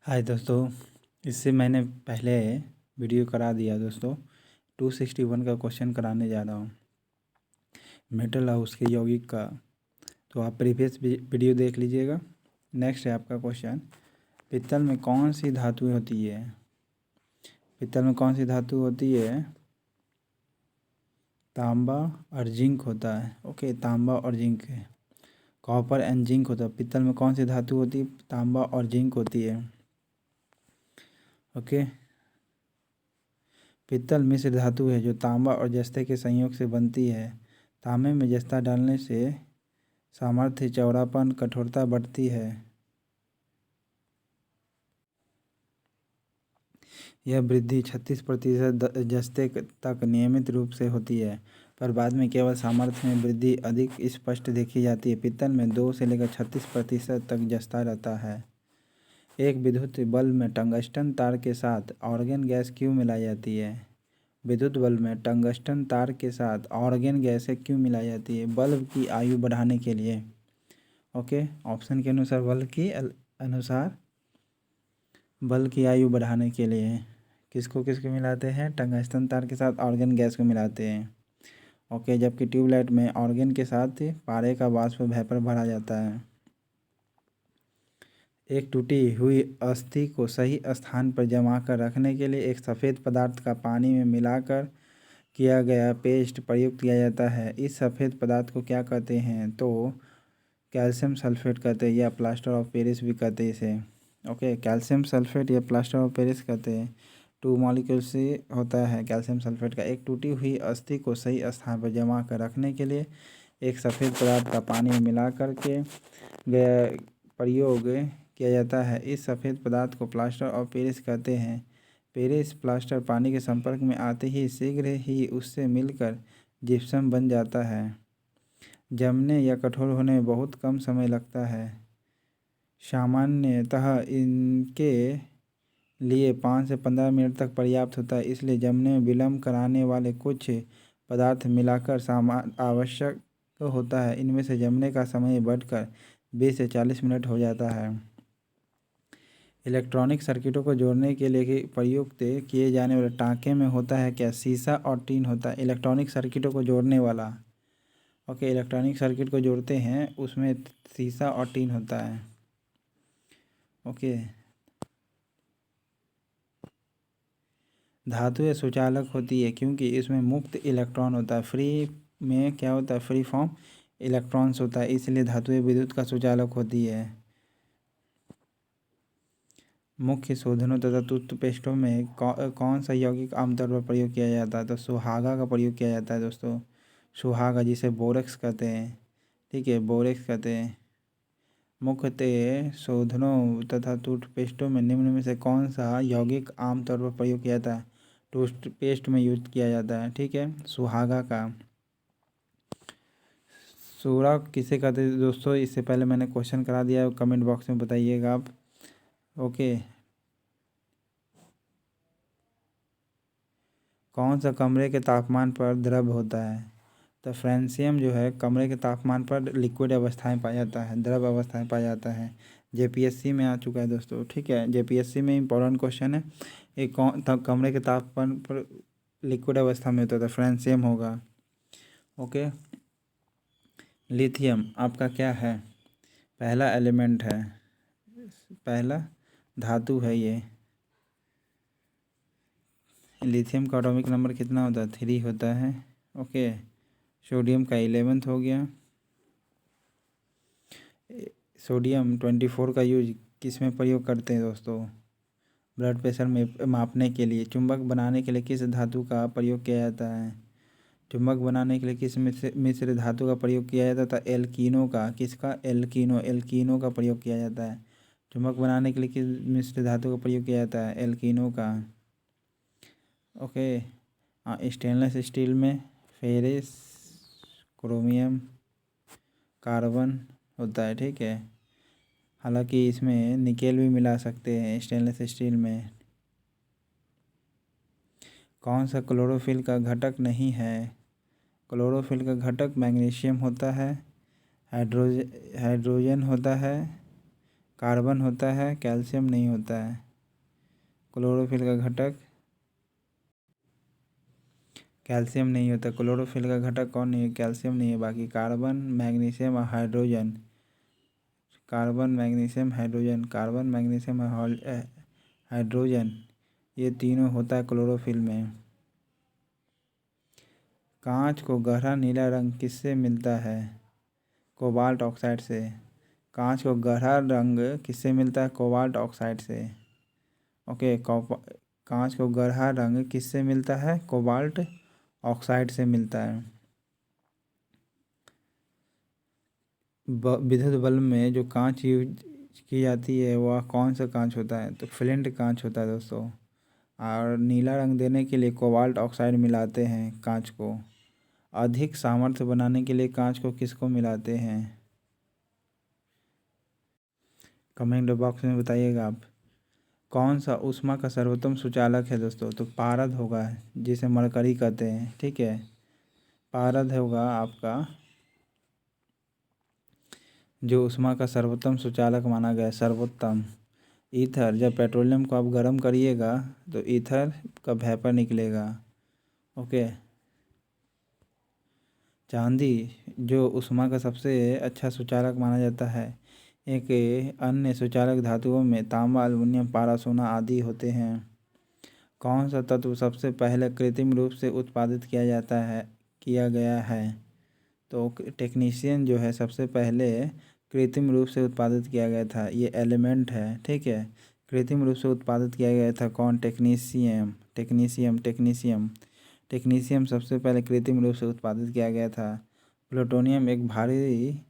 हाय दोस्तों, इससे मैंने पहले वीडियो करा दिया दोस्तों। 261 का क्वेश्चन कराने जा रहा हूँ मेटल हाउस के यौगिक का। तो आप प्रीवियस वीडियो देख लीजिएगा। नेक्स्ट है आपका क्वेश्चन, पित्तल में कौन सी धातु होती है? पित्तल में कौन सी धातु होती है? तांबा और जिंक होता है। ओके, तांबा और जिंक है। कॉपर एंड जिंक होता है। पित्तल में कौन सी धातु होती है? तांबा और जिंक होती है। ओके, पित्तल मिश्र धातु है जो तांबा और जस्ते के संयोग से बनती है। तांबे में जस्ता डालने से सामर्थ्य, चौड़ापन, कठोरता बढ़ती है। यह वृद्धि 36% जस्ते तक नियमित रूप से होती है, पर बाद में केवल सामर्थ्य में वृद्धि अधिक स्पष्ट देखी जाती है। पित्तल में 2 से लेकर 36% तक जस्ता रहता है। एक विद्युत बल्ब में टंगस्टन तार के साथ ऑर्गन गैस क्यों मिलाई जाती है? विद्युत बल्ब में टंगस्टन तार के साथ ऑर्गन गैस क्यों मिलाई जाती है? बल्ब की आयु बढ़ाने के लिए। ओके, ऑप्शन के अनुसार बल्ब की आयु बढ़ाने के लिए। किसको किसको मिलाते हैं? टंगस्टन तार के साथ ऑर्गन गैस को मिलाते हैं। ओके, जबकि ट्यूबलाइट में ऑर्गन के साथ पारे का वाष्प वेपर भरा जाता है। एक टूटी हुई अस्थि को सही स्थान पर जमा कर रखने के लिए एक सफ़ेद पदार्थ का पानी में मिलाकर किया गया पेस्ट प्रयुक्त किया जाता है। इस सफ़ेद पदार्थ को क्या कहते हैं? तो कैल्शियम सल्फेट कहते हैं, या प्लास्टर ऑफ पेरिस भी कहते हैं इसे। ओके, कैल्शियम सल्फेट या प्लास्टर ऑफ पेरिस कहते हैं। 2 मॉलिक्यूल से होता है कैल्शियम सल्फेट का। एक टूटी हुई अस्थि को सही स्थान पर जमा कर रखने के लिए एक सफ़ेद पदार्थ का पानी में मिला करके गया प्रयोग किया जाता है। इस सफ़ेद पदार्थ को प्लास्टर ऑफ पेरिस कहते हैं। पेरिस प्लास्टर पानी के संपर्क में आते ही शीघ्र ही उससे मिलकर जिप्सम बन जाता है। जमने या कठोर होने में बहुत कम समय लगता है। सामान्यतः इनके लिए 5 से 15 मिनट तक पर्याप्त होता है। इसलिए जमने में विलम्ब कराने वाले कुछ पदार्थ मिलाकर आवश्यक होता है। इनमें से जमने का समय बढ़कर 20 से 40 मिनट हो जाता है। इलेक्ट्रॉनिक सर्किटों को जोड़ने के लिए प्रयुक्त किए जाने वाले टाँके में होता है क्या? शीशा और टीन होता है। इलेक्ट्रॉनिक सर्किटों को जोड़ने वाला, ओके, इलेक्ट्रॉनिक सर्किट को जोड़ते हैं उसमें शीशा और टीन होता है। ओके, धातुएं सुचालक होती है क्योंकि इसमें मुक्त इलेक्ट्रॉन होता है। फ्री में क्या होता है? फ्री फॉर्म इलेक्ट्रॉन्स होता है, इसलिए धातुएं विद्युत का सुचालक होती है। मुख्य शोधनों तथा टूथपेस्टों में कौन सा यौगिक आमतौर पर प्रयोग किया जाता है? तो सुहागा का प्रयोग किया जाता है दोस्तों। सुहागा, जिसे बोरेक्स कहते हैं। ठीक है, बोरेक्स कहते हैं। मुख्यतः शोधनों तथा टूथपेस्टों में निम्न में से कौन सा यौगिक आमतौर पर प्रयोग किया जाता है? टूथपेस्ट में यूज किया जाता है। ठीक है, सुहागा का। सूरा किसे कहते हैं दोस्तों? इससे पहले मैंने क्वेश्चन करा दिया है, कमेंट बॉक्स में बताइएगा आप। ओके, कौन सा कमरे के तापमान पर द्रव होता है? तो फ्रेंसियम जो है कमरे के तापमान पर लिक्विड अवस्था में पाया जाता है, द्रव अवस्था में पाया जाता है। जेपीएससी में आ चुका है दोस्तों। ठीक है, जेपीएससी में इंपॉर्टेंट क्वेश्चन है। एक कमरे के तापमान पर लिक्विड अवस्था में होता था, फ्रेंसियम होगा। ओके, लिथियम आपका क्या है? पहला एलिमेंट है, पहला धातु है ये। लिथियम का एटॉमिक नंबर कितना होता है? 3 होता है। ओके, सोडियम का 11th हो गया। सोडियम 24 का यूज किस में प्रयोग करते हैं दोस्तों? ब्लड प्रेशर में मापने के लिए। चुंबक बनाने के लिए किस धातु का प्रयोग किया जाता है? चुंबक बनाने के लिए किस मिश्र धातु का प्रयोग किया जाता था? एल्कीनो का। किसका? एल्कीनो का प्रयोग किया जाता है। चुंबक बनाने के लिए किस मिश्र धातु का प्रयोग किया जाता है? एल्कीनो का। ओके, स्टेनलेस स्टील में फेरिस, क्रोमियम, कार्बन होता है। ठीक है, हालांकि इसमें निकेल भी मिला सकते हैं स्टेनलेस स्टील में। कौन सा क्लोरोफिल का घटक नहीं है? क्लोरोफिल का घटक मैग्नीशियम होता है, हाइड्रोजन होता है, कार्बन होता है, कैल्शियम नहीं होता है। क्लोरोफिल का घटक कैल्शियम नहीं होता। क्लोरोफिल का घटक कौन नहीं है? कैल्शियम नहीं है। बाकी कार्बन, मैग्नीशियम और hydrogen, carbon magnesium hydrogen, carbon magnesium hydrogen, ये तीनों होता है क्लोरोफिल में। कांच को गहरा नीला रंग किससे मिलता है? कोबाल्ट ऑक्साइड से। कांच को गहरा रंग किससे मिलता है? कोबाल्ट ऑक्साइड से। ओके, कांच को गहरा रंग किससे मिलता है? कोबाल्ट ऑक्साइड से मिलता है। विद्युत बल्ब में जो कांच यूज की जाती है वह कौन सा कांच होता है? तो फ्लिंट कांच होता है दोस्तों। और नीला रंग देने के लिए कोबाल्ट ऑक्साइड मिलाते हैं कांच को। अधिक सामर्थ्य बनाने के लिए कांच को किसको मिलाते हैं? कमेंट बॉक्स में बताइएगा आप। कौन सा ऊष्मा का सर्वोत्तम सुचालक है दोस्तों? तो पारद होगा, जिसे मरकरी कहते हैं। ठीक है, पारद होगा आपका जो ऊष्मा का सर्वोत्तम सुचालक माना गया है, सर्वोत्तम। ईथर, जब पेट्रोलियम को आप गर्म करिएगा तो ईथर का वेपर निकलेगा। ओके। चांदी जो ऊष्मा का सबसे अच्छा सुचालक माना जाता है। एक अन्य सुचालक धातुओं में तांबा, एल्युमिनियम, पारा, सोना आदि होते हैं। कौन सा तत्व सबसे पहले कृत्रिम रूप से उत्पादित किया गया है? तो टेक्नीशियन जो है सबसे पहले कृत्रिम रूप से उत्पादित किया गया था, ये एलिमेंट है। ठीक है, कृत्रिम रूप से उत्पादित किया गया था कौन? टेक्नीशियम सबसे पहले कृत्रिम रूप से उत्पादित किया गया था। प्लूटोनियम एक भारी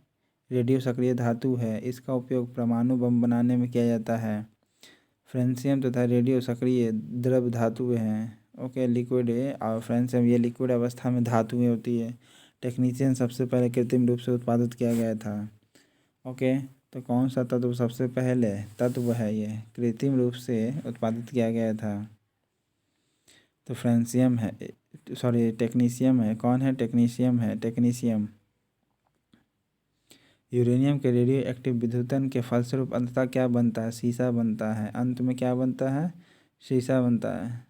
रेडियो सक्रिय धातु है, इसका उपयोग परमाणु बम बनाने में किया जाता है। फ्रेंशियम तथा रेडियो सक्रिय द्रव धातुएं हैं। ओके, लिक्विड और फ्रेंशियम ये लिक्विड अवस्था में धातुएं होती है। टेक्नीशियन सबसे पहले कृत्रिम रूप से उत्पादित किया गया था। ओके, तो कौन सा तत्व सबसे पहले तत्व है ये कृत्रिम रूप से उत्पादित किया गया था? तो फ्रेंशियम है, सॉरी टेक्नीशियम है। कौन है? टेक्नीशियम। यूरेनियम के रेडियो एक्टिव विद्युतन के फलस्वरूप अंततः क्या बनता है? शीशा बनता है। अंत में क्या बनता है? शीशा बनता है।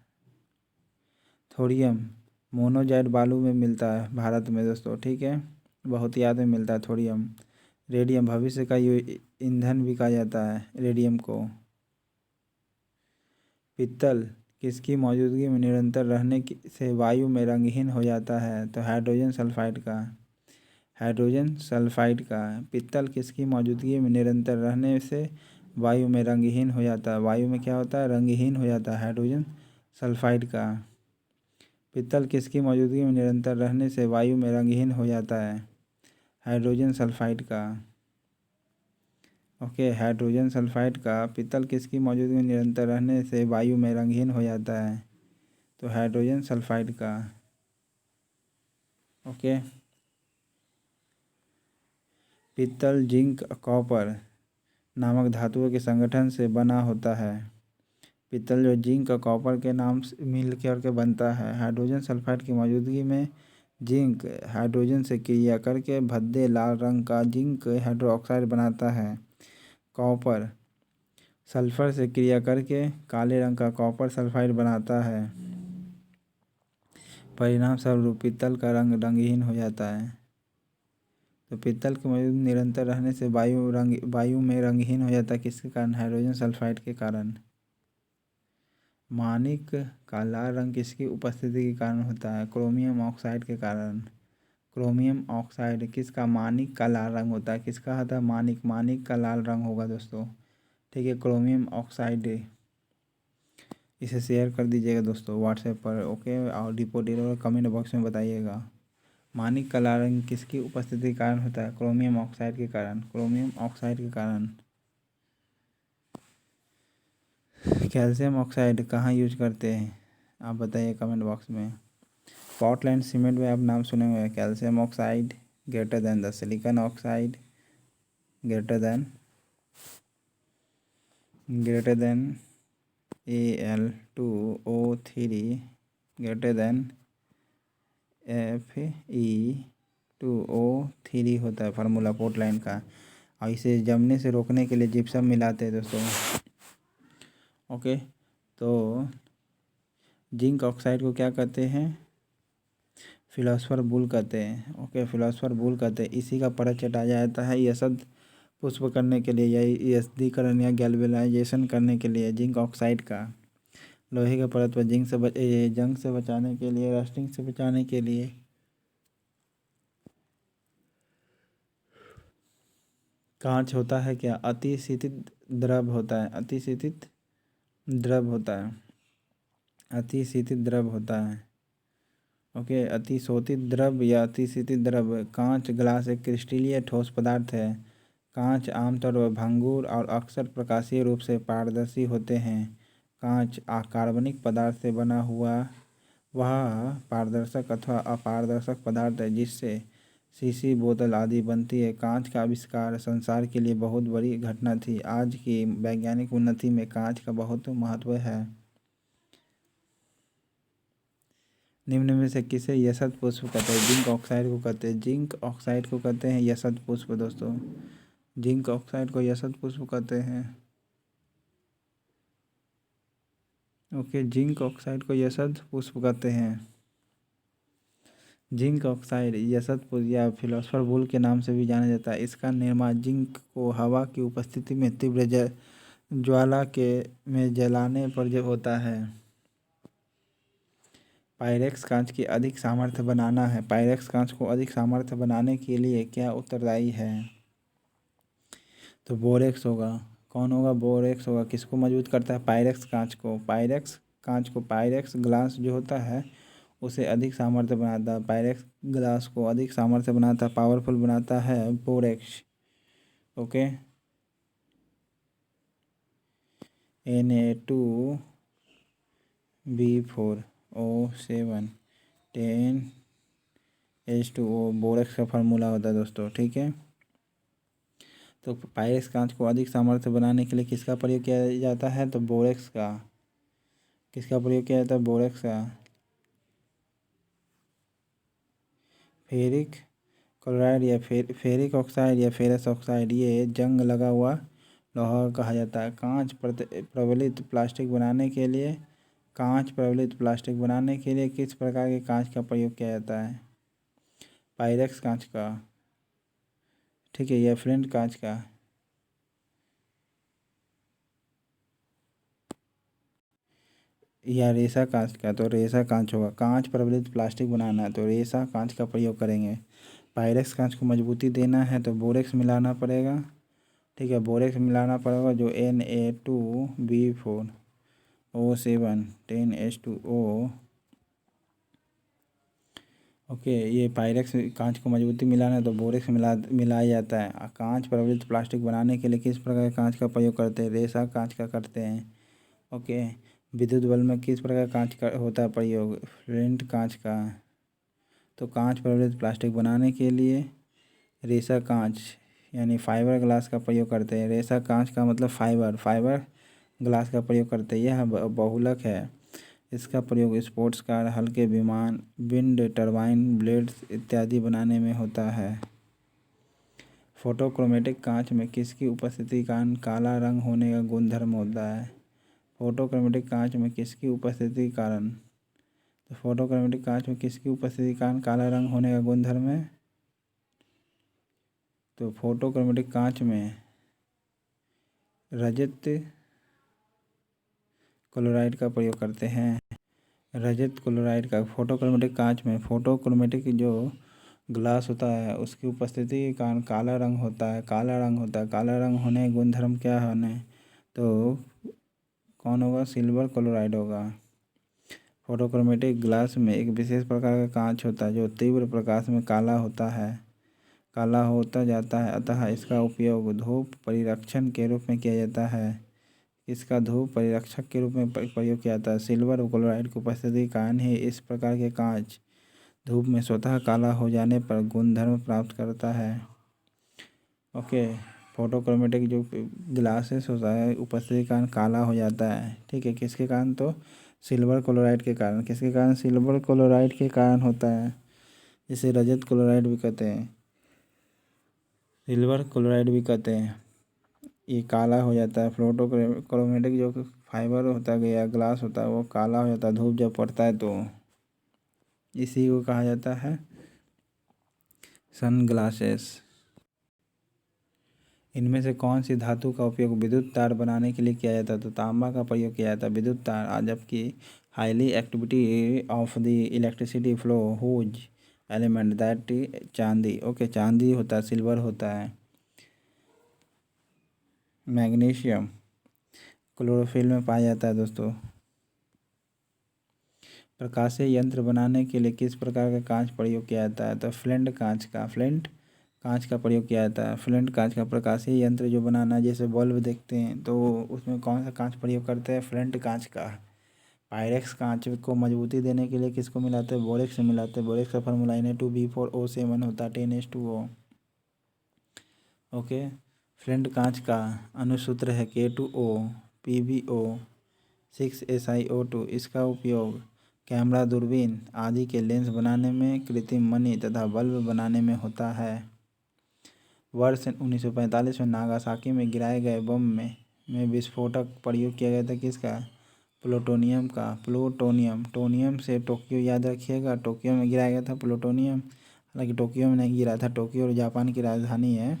थोरियम मोनोजाइट बालू में मिलता है भारत में दोस्तों। ठीक है, बहुत याद में मिलता है थोरियम। रेडियम भविष्य का ईंधन भी कहा जाता है रेडियम को। पित्तल किसकी मौजूदगी में निरंतर रहने से वायु में रंगहीन हो जाता है? तो हाइड्रोजन सल्फाइड का। पित्तल किसकी मौजूदगी में निरंतर रहने से वायु में रंगहीन हो जाता है? वायु में क्या होता है? रंगहीन हो जाता है, हाइड्रोजन सल्फाइड का। पित्तल किसकी मौजूदगी में निरंतर रहने से वायु में रंगहीन हो जाता है? हाइड्रोजन सल्फाइड का। ओके, हाइड्रोजन सल्फाइड का। पित्तल किसकी मौजूदगी में निरंतर रहने से वायु में रंगहीन हो जाता है? तो हाइड्रोजन सल्फाइड का। ओके, पित्तल जिंक कॉपर नामक धातुओं के संगठन से बना होता है। पित्तल जो जिंक और कॉपर के नाम से मिल करके बनता है। हाइड्रोजन सल्फाइड की मौजूदगी में जिंक हाइड्रोजन से क्रिया करके भद्दे लाल रंग का जिंक हाइड्रोक्साइड बनाता है। कॉपर सल्फर से क्रिया करके काले रंग का कॉपर सल्फाइड बनाता है। परिणाम स्वरूप पित्तल का रंग रंगहीन हो जाता है। तो पित्तल की मौजूद निरंतर रहने से वायु में रंगहीन हो जाता है। किसके कारण? हाइड्रोजन सल्फाइड के कारण। माणिक का लाल रंग किसकी उपस्थिति के कारण होता है? क्रोमियम ऑक्साइड के कारण। क्रोमियम ऑक्साइड किसका? माणिक का लाल रंग होता है। किसका होता है? माणिक का लाल रंग होगा दोस्तों। ठीक है, क्रोमियम ऑक्साइड। इसे शेयर कर दीजिएगा दोस्तों व्हाट्सएप पर। ओके, और रिपोर्ट और कमेंट बॉक्स में बताइएगा। माणिक का लाल रंग किसकी उपस्थिति के कारण होता है? क्रोमियम ऑक्साइड के कारण। कैल्शियम ऑक्साइड कहाँ यूज करते हैं आप बताइए कमेंट बॉक्स में। पोर्टलैंड सीमेंट में आप नाम सुने हुए हैं। Calcium oxide greater than the silicon oxide greater than Al2O3 greater than Fe2O3 होता है फार्मूला पोर्टलैंड का। और इसे जमने से रोकने के लिए जिप्सम मिलाते हैं दोस्तों। ओके, तो जिंक ऑक्साइड को क्या कहते हैं? फिलोसफर बुल कहते हैं। ओके, फिलोसफर बुल कहते हैं। इसी का परत चटाया जाता है यसद पुष्प करने के लिए या यस्दीकरण या गैल्वेनाइजेशन करने के लिए जिंक ऑक्साइड का। लोहे के परत पर जंग से बचाने के लिए, रस्टिंग से बचाने के लिए। कांच होता है क्या? अतिशीतित द्रव होता है। अतिशीतित द्रव होता है। अतिशीतित द्रव होता है। ओके, अतिशोतित द्रव या अतिशीतित द्रव। कांच ग्लास एक क्रिस्टलीय ठोस पदार्थ है। कांच आमतौर पर भंगुर और अक्सर प्रकाशीय रूप से पारदर्शी होते हैं। कांच अकार्बनिक पदार्थ से बना हुआ वह पारदर्शक अथवा अपारदर्शक पदार्थ है जिससे शीशी, बोतल आदि बनती है। कांच का आविष्कार संसार के लिए बहुत बड़ी घटना थी। आज की वैज्ञानिक उन्नति में कांच का बहुत महत्व है। निम्न में से किसे यशद पुष्प कहते हैं? जिंक ऑक्साइड को कहते हैं। जिंक ऑक्साइड को कहते हैं यशद पुष्प दोस्तों। जिंक ऑक्साइड को यशद पुष्प कहते हैं। ओके, जिंक ऑक्साइड को यशद पुष्प कहते हैं। जिंक ऑक्साइड यशद पुष्प या फिलोसफर बुल के नाम से भी जाना जाता है। इसका निर्माण जिंक को हवा की उपस्थिति में तीव्र ज्वाला के में जलाने पर जब होता है। पायरेक्स कांच की अधिक सामर्थ्य बनाना है। पायरेक्स कांच को अधिक सामर्थ्य बनाने के लिए क्या उत्तरदायी है? तो बोरेक्स होगा। कौन होगा? बोरेक्स होगा। किसको मजबूत करता है? पायरेक्स कांच को। पायरेक्स कांच को, पायरेक्स ग्लास जो होता है उसे अधिक सामर्थ्य बनाता है। पायरेक्स ग्लास को अधिक सामर्थ्य बनाता है, पावरफुल बनाता है borax. Okay, Na2B4O7 10H2O borax का फार्मूला होता है दोस्तों। ठीक है, तो पायरेक्स कांच को अधिक सामर्थ्य बनाने के लिए किसका प्रयोग किया जाता है? तो बोरेक्स का। किसका प्रयोग किया जाता है? बोरेक्स का। फेरिक क्लोराइड या फेरिक ऑक्साइड या फेरस ऑक्साइड, ये जंग लगा हुआ लोहा कहा जाता है। प्रबलित प्लास्टिक बनाने के लिए किस प्रकार के कांच का प्रयोग किया जाता है? पायरेक्स कांच का। ठीक है, या फ्लिंट कांच का। या रेसा कांच का। तो रेसा कांच होगा। कांच प्रबलित प्लास्टिक बनाना है तो रेसा कांच का प्रयोग करेंगे। पायरेक्स कांच को मजबूती देना है तो बोरेक्स मिलाना पड़ेगा। ठीक है, बोरेक्स मिलाना पड़ेगा जो Na2B4O7 10H2O। ओके, ये पायरेक्स कांच को मजबूती मिलाना है तो बोरेक्स मिलाया जाता है। कांच प्रबलित प्लास्टिक बनाने के लिए किस प्रकार के कांच का प्रयोग करते हैं? रेसा कांच का करते हैं। ओके, विद्युत बल्ब में किस प्रकार कांच का होता है प्रयोग? फ्लिंट कांच का। तो कांच प्रबलित प्लास्टिक बनाने के लिए रेसा कांच यानी फाइबर ग्लास का प्रयोग करते हैं। रेसा कांच का मतलब फाइबर ग्लास का प्रयोग करते हैं। यह बहुलक है। इसका प्रयोग स्पोर्ट्स कार, हल्के विमान, विंड टरबाइन ब्लेड्स इत्यादि बनाने में होता है। फोटोक्रोमेटिक कांच में किसकी उपस्थिति के कारण काला रंग होने का गुणधर्म होता है? फोटोक्रोमेटिक कांच में किसकी उपस्थिति के कारण? तो फोटोक्रोमेटिक कांच में किसकी उपस्थिति के कारण काला रंग होने का गुणधर्म है? तो फोटोक्रोमेटिक कांच में रजत क्लोराइड का प्रयोग करते हैं। रजत क्लोराइड का। फोटोक्रोमेटिक कांच में फोटोक्रोमेटिक जो ग्लास होता है उसकी उपस्थिति के कारण काला रंग होता है। काला रंग होने गुणधर्म क्या होने? तो कौन होगा? सिल्वर क्लोराइड होगा। फोटोक्रोमेटिक ग्लास में एक विशेष प्रकार का कांच होता है जो तीव्र प्रकाश में काला होता जाता है, अतः इसका उपयोग धूप परिरक्षण के रूप में किया जाता है। इसका धूप परिरक्षक के रूप में प्रयोग किया जाता है। सिल्वर क्लोराइड की उपस्थिति के कारण ही इस प्रकार के कांच धूप में स्वतः काला हो जाने पर गुणधर्म प्राप्त करता है। ओके, फोटोक्रोमेटिक जो ग्लासेस होता है उपस्थिति के कारण काला हो जाता है। ठीक है, किसके कारण? तो सिल्वर क्लोराइड के कारण। किसके कारण? सिल्वर क्लोराइड के कारण होता है, जिसे रजत क्लोराइड भी कहते हैं। सिल्वर क्लोराइड भी कहते हैं। ये काला हो जाता है। फ्लोटोक्रोमेटिक जो फाइबर होता है या ग्लास होता है वो काला हो जाता है धूप जब पड़ता है तो, इसी को कहा जाता है सन ग्लासेस। इनमें से कौन सी धातु का उपयोग विद्युत तार बनाने के लिए किया जाता है? तो तांबा का प्रयोग किया जाता है विद्युत तार, जबकि highly activity of the electricity flow whose element that चांदी। ओके, चांदी होता है, सिल्वर होता है। मैग्नीशियम क्लोरोफिल में पाया जाता है दोस्तों। प्रकाशीय यंत्र बनाने के लिए किस प्रकार का कांच प्रयोग किया जाता है? तो फ्लिंट कांच का प्रयोग किया जाता है। फ्लिंट कांच का प्रकाशीय यंत्र जो बनाना, जैसे बल्ब देखते हैं तो उसमें कौन सा कांच प्रयोग करते हैं? फ्लिंट कांच का। पायरेक्स कांच को मजबूती देने के लिए किसको मिलाते हैं? बोरेक्स से मिलाते हैं। बोरेक्स का फार्मूला Na2B4O7 होता है 10H2O। ओके, फ्लिंट कांच का अनुसूत्र है K2O PbO 6SiO2। इसका उपयोग कैमरा, दूरबीन आदि के लेंस बनाने में, कृत्रिम मणि तथा बल्ब बनाने में होता है। वर्ष 1945 में नागासाकी में गिराए गए बम में विस्फोटक प्रयोग किया गया था किसका? प्लूटोनियम का। टोनियम से टोक्यो याद रखिएगा, टोक्यो में गिराया गया था प्लूटोनियम। हालांकि टोक्यो में नहीं गिरा था, टोक्यो जापान की राजधानी है।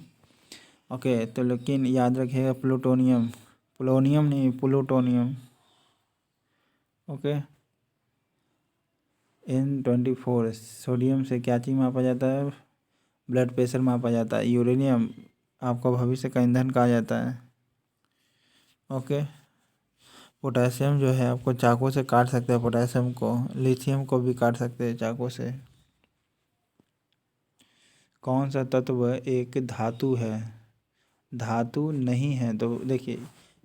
ओके, तो लेकिन याद रखिएगा प्लूटोनियम, पोलोनियम नहीं, प्लूटोनियम। ओके, N24 सोडियम से क्या चीज़ मापा जाता है? ब्लड प्रेशर मापा जाता है। यूरेनियम आपका भविष्य का ईंधन कहा जाता है। ओके, पोटेशियम जो है आपको चाकू से काट सकते हैं पोटेशियम को। लिथियम को भी काट सकते हैं चाकू से। कौन सा तत्व एक धातु है? धातु नहीं है तो देखिए,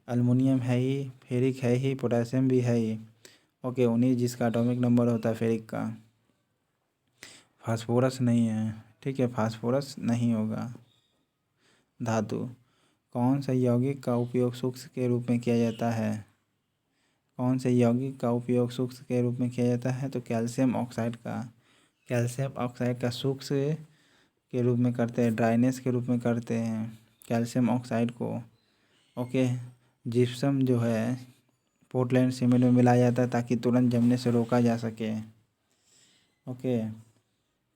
अल्युमिनियम है ही, फेरिक है ही, पोटेशियम भी है ही। ओके, 19 जिसका एटॉमिक नंबर होता है फेरिक का। फास्फोरस नहीं है, ठीक है, फास्फोरस नहीं होगा धातु। कौन से यौगिक का उपयोग सूक्ष्म के रूप में किया जाता है? कौन से यौगिक का उपयोग सूक्ष्म के रूप में किया जाता है? तो कैल्शियम ऑक्साइड का सूक्ष्म के रूप में करते हैं, ड्राइनेस के रूप में करते हैं कैल्शियम ऑक्साइड को। ओके, जिप्सम जो है पोर्टलैंड सीमेंट में मिलाया जाता है ताकि तुरंत जमने से रोका जा सके। ओके,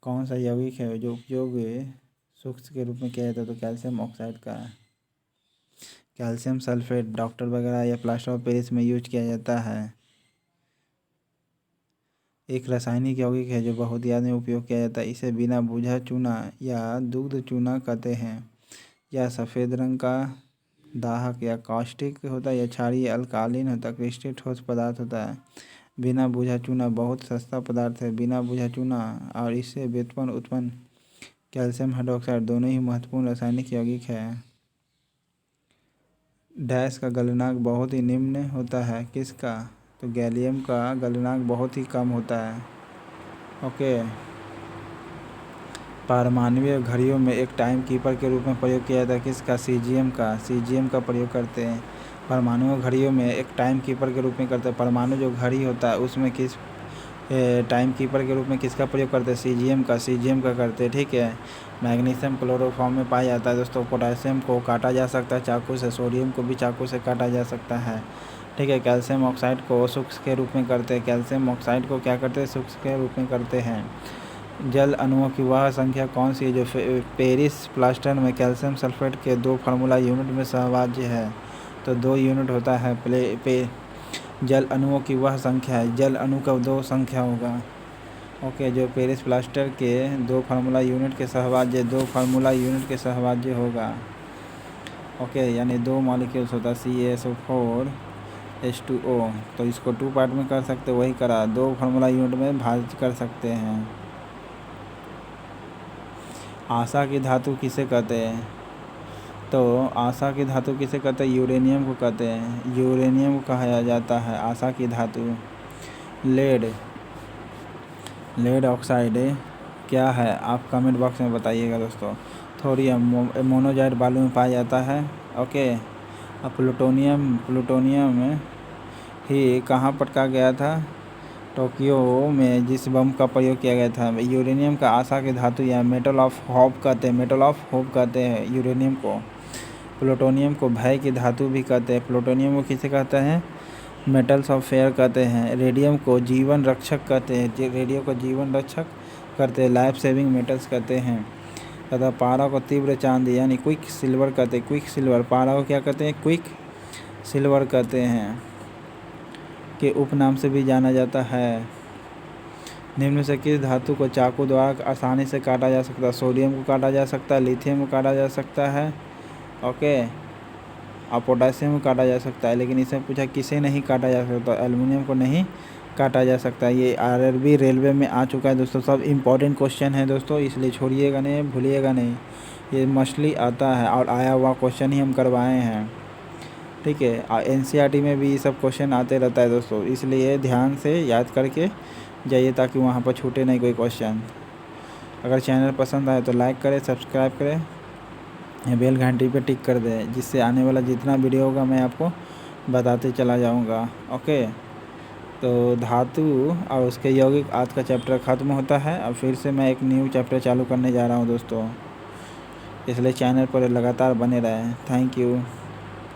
कौन सा यौगिक है जो उपयोग सूक्ष्म के रूप में किया जाता है? तो कैल्शियम ऑक्साइड का। कैल्शियम सल्फेट डॉक्टर वगैरह या प्लास्टर ऑफ पेरिस में यूज किया जाता है। एक रासायनिक यौगिक है जो बहुत याद में उपयोग किया जाता है, इसे बिना बूझा चूना या दुग्ध चूना कहते हैं। यह सफ़ेद रंग का दाहक या कॉस्टिक होता है, या क्षारीय अल्कालीन होता है, क्रिस्टल ठोस पदार्थ होता है। बिना बूझा चूना बहुत सस्ता पदार्थ है, बिना बूझा चूना, और इससे व्युत्पन्न उत्पन्न कैल्शियम हाइड्रोक्साइड दोनों ही महत्वपूर्ण रासायनिक यौगिक है। डैश का गलनांक बहुत ही निम्न होता है किसका? तो गैलियम का गलनांक बहुत ही कम होता है। ओके, पारमाणविक घड़ियों में एक टाइम कीपर के रूप में प्रयोग किया जाता है किसका? सीजियम का प्रयोग करते हैं। परमाणु घड़ियों में एक टाइम कीपर के रूप में करते हैं। परमाणु जो घड़ी होता है उसमें किस टाइम कीपर के रूप में किसका प्रयोग करते हैं? सीजियम का करते हैं, ठीक है। मैग्नीशियम क्लोरोफॉर्म में पाया जाता है दोस्तों। पोटेशियम को काटा जा सकता है चाकू से, सोडियम को भी चाकू से काटा जा सकता है, ठीक है। कैल्शियम ऑक्साइड को सूक्ष्म के रूप में करते हैं, कैल्शियम ऑक्साइड को क्या करते हैं? सूक्ष्म के रूप में करते हैं। जल अणुओं की वह संख्या कौन सी है जो पेरिस प्लास्टर में कैल्शियम सल्फेट के 2 फार्मूला यूनिट में सहभाज्य है? तो 2 यूनिट होता है। जल अणुओं की वह संख्या है, जल अणु का 2 संख्या होगा। ओके, जो पेरिस प्लास्टर के 2 फार्मूला यूनिट के सहभाज्य होगा। ओके, यानी 2 मॉलिक्यूल्स होता है CaSO4 H2O। तो इसको 2 पार्ट में कर सकते, वही करा, 2 फार्मूला यूनिट में भाज्य कर सकते हैं। आशा की धातु किसे कहते हैं? तो आशा की धातु किसे कहते हैं? यूरेनियम को कहते हैं, यूरेनियम को कहा जाता है आशा की धातु। लेड ऑक्साइड क्या है? आप कमेंट बॉक्स में बताइएगा दोस्तों। थोरियम मोनोजाइट बालू में पाया जाता है। ओके, अब प्लूटोनियम ही कहाँ पटका गया था? टोक्यो में जिस बम का प्रयोग किया गया था, यूरेनियम का आशा की धातु या मेटल ऑफ होप कहते हैं, मेटल ऑफ होप कहते हैं यूरेनियम को। प्लूटोनियम को भय की धातु भी कहते हैं, प्लूटोनियम को किसे कहते हैं, मेटल्स ऑफ फेयर कहते हैं। रेडियम को जीवन रक्षक कहते हैं, रेडियो को जीवन रक्षक करते हैं, लाइफ सेविंग मेटल्स कहते हैं। तथा पारा को तीव्र चांदी यानी क्विक सिल्वर कहते हैं, क्विक सिल्वर, पारा को क्या कहते हैं, क्विक सिल्वर कहते हैं, के उपनाम से भी जाना जाता है। निम्न में से किस धातु को चाकू द्वारा आसानी से काटा जा सकता है, सोडियम को काटा जा सकता है, लिथियम को काटा जा सकता है, ओके, और पोटासियम को काटा जा सकता है। लेकिन इसमें पूछा किसे नहीं काटा जा सकता, एल्युमिनियम को नहीं काटा जा सकता। ये आरआरबी रेलवे में आ चुका है दोस्तों, सब इम्पोर्टेंट क्वेश्चन है दोस्तों, इसलिए छोड़िएगा नहीं, भूलिएगा नहीं, ये मछली आता है और आया हुआ क्वेश्चन ही हम करवाए हैं, ठीक है। और एनसीईआरटी में भी ये सब क्वेश्चन आते रहता है दोस्तों, इसलिए ध्यान से याद करके जाइए ताकि वहाँ पर छूटे नहीं कोई क्वेश्चन। अगर चैनल पसंद आए तो लाइक करें, सब्सक्राइब करें, बेल घंटी पे टिक कर दें, जिससे आने वाला जितना वीडियो होगा मैं आपको बताते चला जाऊँगा, ओके। तो धातु और उसके यौगिक आज का चैप्टर ख़त्म होता है। अब फिर से मैं एक न्यू चैप्टर चालू करने जा रहा हूँ दोस्तों, इसलिए चैनल पर लगातार बने रहें। Thank you.